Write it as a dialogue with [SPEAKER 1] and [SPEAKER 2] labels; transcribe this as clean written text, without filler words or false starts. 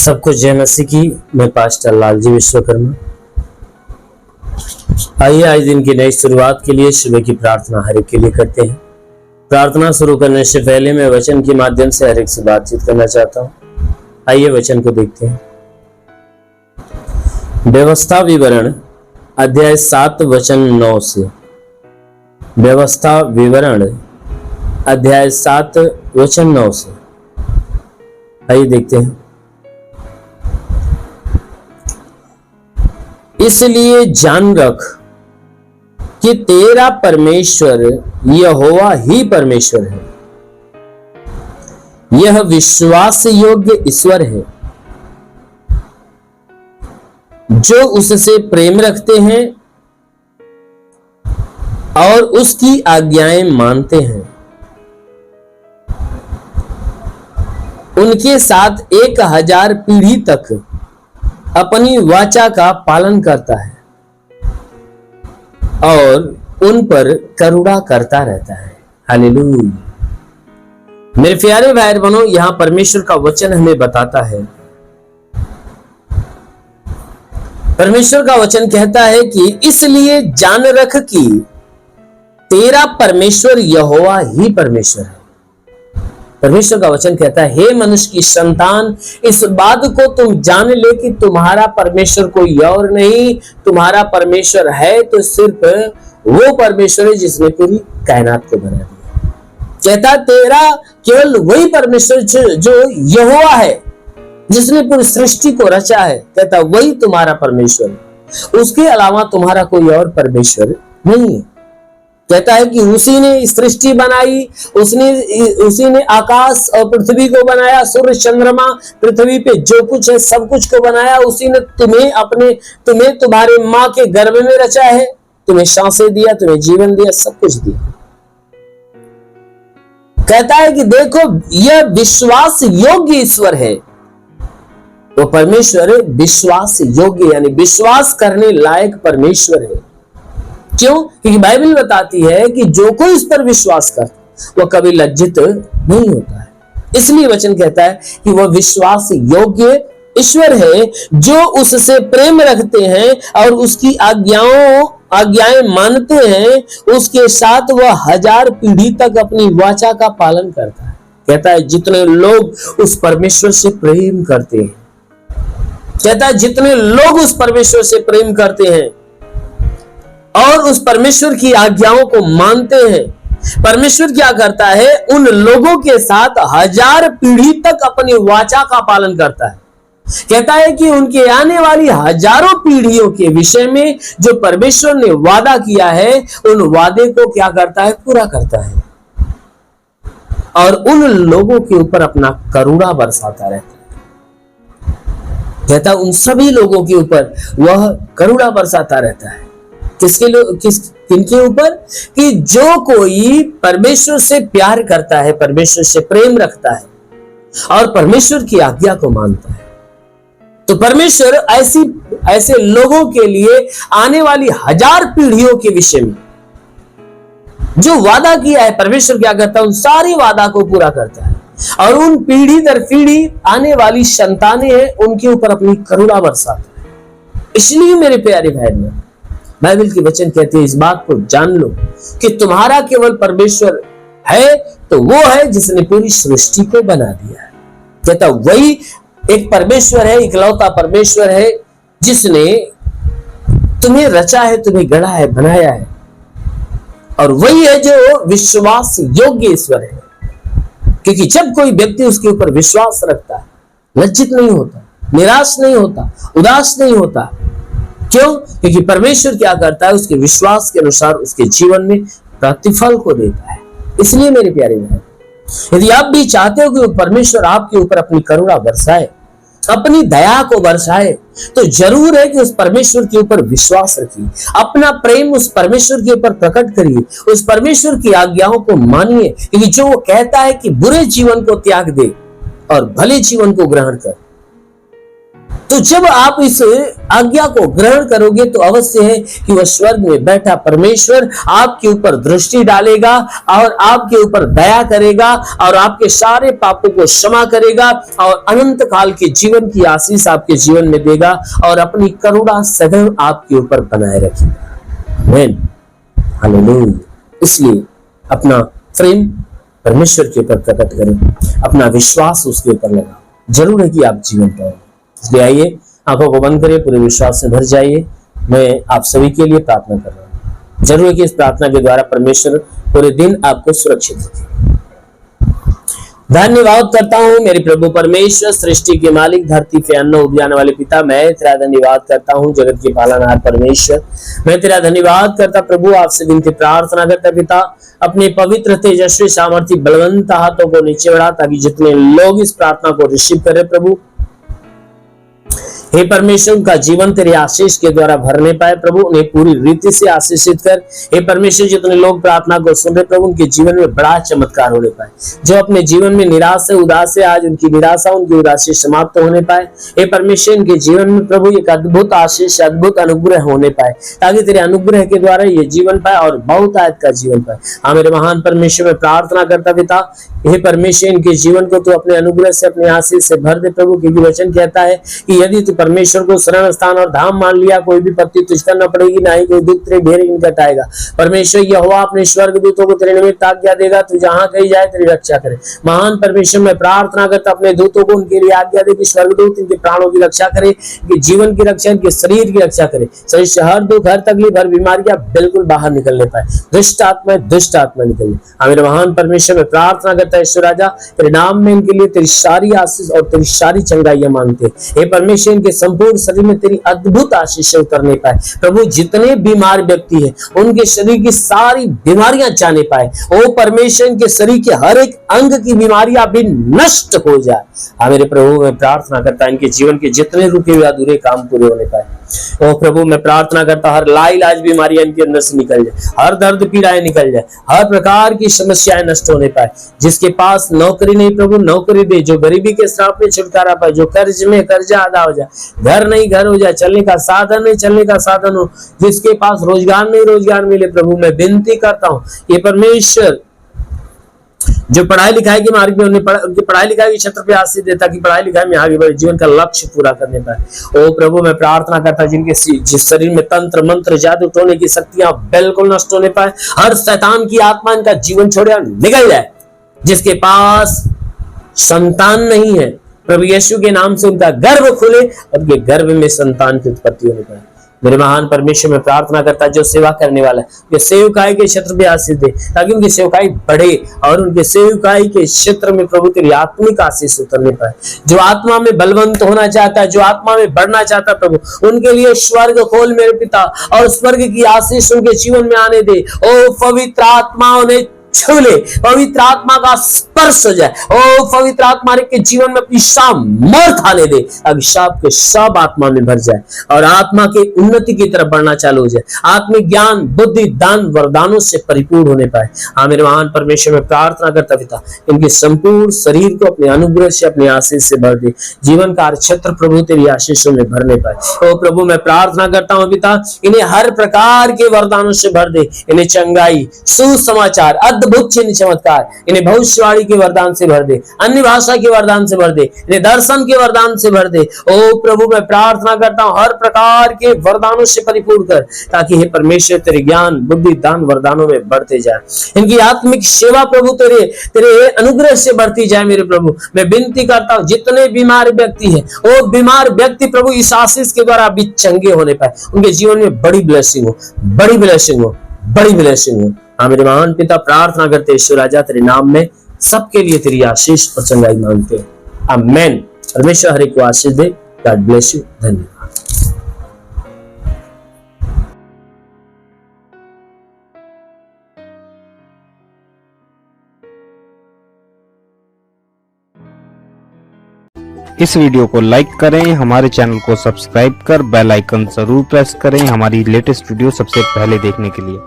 [SPEAKER 1] सबको जय मसीह की। मैं पास्टर लालजी विश्वकर्मा। आइए आज दिन की नई शुरुआत के लिए सुबह की प्रार्थना हर एक के लिए करते हैं। प्रार्थना शुरू करने से पहले मैं वचन के माध्यम से हर एक से बातचीत करना चाहता हूँ। आइए वचन को देखते हैं। व्यवस्था विवरण अध्याय 7 वचन 9 से। व्यवस्था विवरण अध्याय 7 वचन 9 से। आइए देखते हैं। इसलिए जान रख कि तेरा परमेश्वर यहोवा ही परमेश्वर है। यह विश्वास योग्य ईश्वर है जो उससे प्रेम रखते हैं और उसकी आज्ञाएं मानते हैं। उनके साथ 1000 पीढ़ी तक अपनी वाचा का पालन करता है और उन पर करुणा करता रहता है। हालेलुया। मेरे प्यारे भाई बहनों, यहां परमेश्वर का वचन हमें बताता है। परमेश्वर का वचन कहता है कि इसलिए जान रख कि तेरा परमेश्वर यहोवा ही परमेश्वर है। परमेश्वर का वचन कहता है, हे मनुष्य की संतान, इस बात को तुम जान ले कि तुम्हारा परमेश्वर कोई और नहीं। तुम्हारा परमेश्वर है तो सिर्फ वो परमेश्वर है जिसने पूरी कायनात को बना दिया। कहता तेरा केवल वही परमेश्वर जो यहोवा है, जिसने पूरी सृष्टि को रचा है, कहता वही तुम्हारा परमेश्वर है। उसके अलावा तुम्हारा कोई और परमेश्वर नहीं है। कहता है कि उसी ने सृष्टि बनाई, उसी ने आकाश और पृथ्वी को बनाया, सूर्य चंद्रमा, पृथ्वी पे जो कुछ है सब कुछ को बनाया। उसी ने तुम्हें तुम्हारे माँ के गर्भ में रचा है, तुम्हें सांसें दिया, तुम्हें जीवन दिया, सब कुछ दिया। कहता है कि देखो यह विश्वास योग्य ईश्वर है। वो परमेश्वर विश्वास योग्य यानी विश्वास करने लायक परमेश्वर है। क्यों? क्योंकि बाइबल बताती है कि जो कोई इस पर विश्वास करता वो कभी लज्जित नहीं होता है। इसलिए वचन कहता है कि वह विश्वास योग्य ईश्वर है जो उससे प्रेम रखते हैं और उसकी आज्ञाएं मानते हैं। उसके साथ वह 1000 पीढ़ी तक अपनी वाचा का पालन करता है। कहता है जितने लोग उस परमेश्वर से प्रेम करते हैं, कहता है जितने लोग उस परमेश्वर से प्रेम करते हैं और उस परमेश्वर की आज्ञाओं को मानते हैं, परमेश्वर क्या करता है, उन लोगों के साथ 1000 पीढ़ी तक अपनी वाचा का पालन करता है। कहता है कि उनके आने वाली हजारों पीढ़ियों के विषय में जो परमेश्वर ने वादा किया है, उन वादे को क्या करता है, पूरा करता है और उन लोगों के ऊपर अपना करुणा बरसाता रहता है। कहता है उन सभी लोगों के ऊपर वह करुणा बरसाता रहता है। किनके ऊपर? कि जो कोई परमेश्वर से प्यार करता है, परमेश्वर से प्रेम रखता है और परमेश्वर की आज्ञा को मानता है। तो परमेश्वर ऐसे लोगों के लिए आने वाली 1000 पीढ़ियों के विषय में जो वादा किया है, परमेश्वर क्या करता है, उन सारी वादा को पूरा करता है और उन पीढ़ी दर पीढ़ी आने वाली संतानें हैं, उनके ऊपर अपनी करुणा बरसाता है। इसलिए मेरे प्यारे भाई बहन, बाइबल की वचन कहते हैं इस बात को जान लो कि तुम्हारा केवल परमेश्वर है तो वो है जिसने पूरी सृष्टि को बना दिया है। कहता वही एक परमेश्वर है, इकलौता परमेश्वर है जिसने तुम्हें रचा है, तुम्हें गढ़ा है, बनाया है और वही है जो विश्वास योग्य ईश्वर है। क्योंकि जब कोई व्यक्ति उसके ऊपर विश्वास रखता है, लज्जित नहीं होता, निराश नहीं होता, उदास नहीं होता। क्यों? क्योंकि परमेश्वर क्या करता है, उसके विश्वास के अनुसार उसके जीवन में प्रतिफल को देता है। इसलिए मेरे प्यारे भाई, यदि आप भी चाहते हो कि परमेश्वर आपके ऊपर अपनी करुणा बरसाए, अपनी दया को बरसाए, तो जरूर है कि उस परमेश्वर के ऊपर विश्वास रखिए, अपना प्रेम उस परमेश्वर के ऊपर प्रकट करिए, उस परमेश्वर की आज्ञाओं को मानिए। क्योंकि जो वो कहता है कि बुरे जीवन को त्याग दे और भले जीवन को ग्रहण कर, तो जब आप इस आज्ञा को ग्रहण करोगे तो अवश्य है कि वह स्वर्ग में बैठा परमेश्वर आपके ऊपर दृष्टि डालेगा और आपके ऊपर दया करेगा और आपके सारे पापों को क्षमा करेगा और अनंत काल के जीवन की आशीष आपके जीवन में देगा और अपनी करुणा सदैव आपके ऊपर बनाए रखेगा। आमीन, हालेलुया। इसलिए अपना प्रेम परमेश्वर के ऊपर प्रकट करें, अपना विश्वास उसके ऊपर लगाओ। जरूर है कि आप जीवन पाओगे। इसलिए आइए आंखों को बंद करिए, पूरे विश्वास से भर जाइए। मैं आप सभी के लिए प्रार्थना कर रहा हूँ। जरूर है कि इस प्रार्थना के द्वारा परमेश्वर पूरे दिन आपको सुरक्षित रखे। धन्यवाद करता हूँ मेरे प्रभु परमेश्वर, सृष्टि के मालिक, धरती पे अन्न उपजाने वाले पिता, मैं तेरा धन्यवाद करता हूँ। जगत के पालनहार परमेश्वर, मैं तेरा धन्यवाद करता प्रभु। आपसे विनती प्रार्थना करता पिता, अपने पवित्र तेजस्वी सामर्थ्य बलवंत हाथों को नीचे बढ़ा ताकि जितने लोग इस प्रार्थना को रिसीव करें प्रभु, हे परमेश्वर, उनका जीवन तेरे आशीष के द्वारा भरने पाए प्रभु। उन्हें पूरी रीति से आशीषित कर। हे परमेश्वर, जितने लोग प्रार्थना को सुन रहे प्रभु, उनके जीवन में बड़ा चमत्कार होने पाए। जो अपने जीवन में निराश है, उदास है, आज उनकी निराशा, उनकी उदासी समाप्त होने पाए। हे परमेश्वर, इनके जीवन में प्रभु एक अद्भुत आशीष, अद्भुत अनुग्रह होने पाए ताकि तेरे अनुग्रह के द्वारा ये जीवन पाए और बहुत आयत का जीवन पाए। हाँ मेरे महान परमेश्वर, मैं प्रार्थना करता पिता, हे परमेश्वर, इनके जीवन को तू अपने अनुग्रह से, अपने आशीष से भर दे प्रभु। क्योंकि वचन कहता है कि यदि तू परमेश्वर को शरण स्थान और धाम मान लिया, कोई भी पत्ती तुझ पर न पड़ेगी, ना ही कोई दुख तेरे घेरे निकट आएगा। परमेश्वर यहोवा अपने स्वर्गदूतों को तेरे निमित्त आज्ञा देगा, तू जहां कहीं जाए तेरी रक्षा करे। महान परमेश्वर, मैं प्रार्थना करता अपने दूतों को उनके लिए आज्ञा दे कि स्वर्गदूत इनके प्राणों की रक्षा करे, इनके जीवन की रक्षा, इनके शरीर की रक्षा करे। शरीर से हर दुख, हर तकलीफ, हर बीमारियां बिल्कुल बाहर निकलने पाए। दुष्ट आत्मा निकले। हाँ मेरे महान परमेश्वर, मैं प्रार्थना करता ईश्वर राजा, तेरे नाम में इनके लिए तेरी सारी आशीष और तेरी सारी चंगाइयां मांगते। हे परमेश्वर, इनके संपूर्ण शरीर में तेरी अद्भुत आशीष उतरने पाए प्रभु। जितने बीमार व्यक्ति हैं, उनके शरीर की सारी बीमारियां जाने पाए। ओ परमेश्वर, इनके शरीर के हर एक अंग की बीमारियां भी नष्ट हो जाए। हाँ मेरे प्रभु, मैं प्रार्थना करता इनके जीवन के जितने रुके हुए अधूरे काम पूरे होने पाए। ओ प्रभु, मैं प्रार्थना करता हर लाइलाज बीमारियां इनके अंदर से निकल जाए, हर दर्द पीड़ाएं निकल जाए, हर प्रकार की समस्याएं नष्ट होने पाए। जिसके पास नौकरी नहीं प्रभु, नौकरी दे। जो गरीबी के श्राप में छुटकारा पाए, जो कर्ज में कर्जा अदा हो जाए, घर नहीं घर हो जाए, चलने का साधन नहीं चलने का साधन हो। जिसके पास रोजगार नहीं रोजगार मिले प्रभु, मैं विनती करता हूँ ये परमेश्वर, जो पढ़ाई लिखाई के मार्ग में उनकी पढ़ाई लिखाई के क्षेत्र पे आशीष देता कि पढ़ाई लिखाई में आगे बढ़े, जीवन का लक्ष्य पूरा करने पाए। ओ प्रभु, मैं प्रार्थना करता जिनके जिस शरीर में तंत्र मंत्र जादू टोने की शक्तियां बिल्कुल नष्ट होने पाए, हर शैतान की आत्मा इनका जीवन छोड़े और निकल जाए। जिसके पास संतान नहीं है प्रभु यीशु के नाम से उनका गर्भ खुले और उनके गर्भ में संतान की उत्पत्ति होने पाए। मेरे महान परमेश्वर, में प्रार्थना करता जो सेवा करने वाला है, ये सेवकाई के क्षेत्र में आशीष दे ताकि उनकी सेवकाई बढ़े और उनके सेवकाई के क्षेत्र में प्रभु तेरी आत्मिक आशीष उतरने पाए। जो आत्मा में बलवंत होना चाहता है, जो आत्मा में बढ़ना चाहता है प्रभु, उनके लिए स्वर्ग खोल मेरे पिता और स्वर्ग की आशीष उनके जीवन में आने दे। ओ पवित्र आत्मा उन्हें छू ले, पवित्र आत्मा का स्पर्श हो जाए। ओ पवित्र आत्मा के जीवन में अपनी सामर्थ आने दे, अभिशाप के सब आत्मा में भर जाए और आत्मा के उन्नति की तरफ बढ़ना चालू हो जाए। आत्मिक ज्ञान, बुद्धि, दान, वरदानों से परिपूर्ण होने पाए। हाँ मेरे महान परमेश्वर, में प्रार्थना करता पिता इनके संपूर्ण शरीर को अपने अनुग्रह से, अपने आशीष से भर दे। जीवन का क्षेत्र प्रभु तेरी आशीषों में भरने पाए। ओ प्रभु, मैं प्रार्थना करता हूँ पिता, इन्हें हर प्रकार के वरदानों से भर दे। इन्हें चंगाई, सुसमाचार, अद्भुत चिन्ह चमत्कार, इन्हें भविष्यवाणी के वरदान से भर दे, अन्य भाषा के वरदान से भर दे, इन्हें दर्शन के वरदान से भर दे। ओ प्रभु, मैं प्रार्थना करता हूं हर प्रकार के वरदानों से परिपूर्ण कर ताकि हे परमेश्वर तेरे ज्ञान, बुद्धि, दान, वरदानों में बढ़ते जाए। इनकी आत्मिक सेवा प्रभु तेरे अनुग्रह से बढ़ती जाए। मेरे प्रभु, मैं विनती करता हूं जितने बीमार व्यक्ति हैं, वो बीमार व्यक्ति प्रभु इस आशीष के द्वारा भी चंगे होने पाए। उनके जीवन में बड़ी ब्लेसिंग हो, बड़ी ब्लेसिंग हो, बड़ी ब्लेसिंग हो। हाँ मेरे महान पिता, प्रार्थना करते ईश्वर राजा तेरे नाम में सबके लिए तेरी आशीष और चंगाई मांगते हैं। आमेन। परमेश्वर हर एक को आशीष दे। God bless you. धन्यवाद।
[SPEAKER 2] इस वीडियो को लाइक करें, हमारे चैनल को सब्सक्राइब कर बेल आइकन जरूर प्रेस करें हमारी लेटेस्ट वीडियो सबसे पहले देखने के लिए।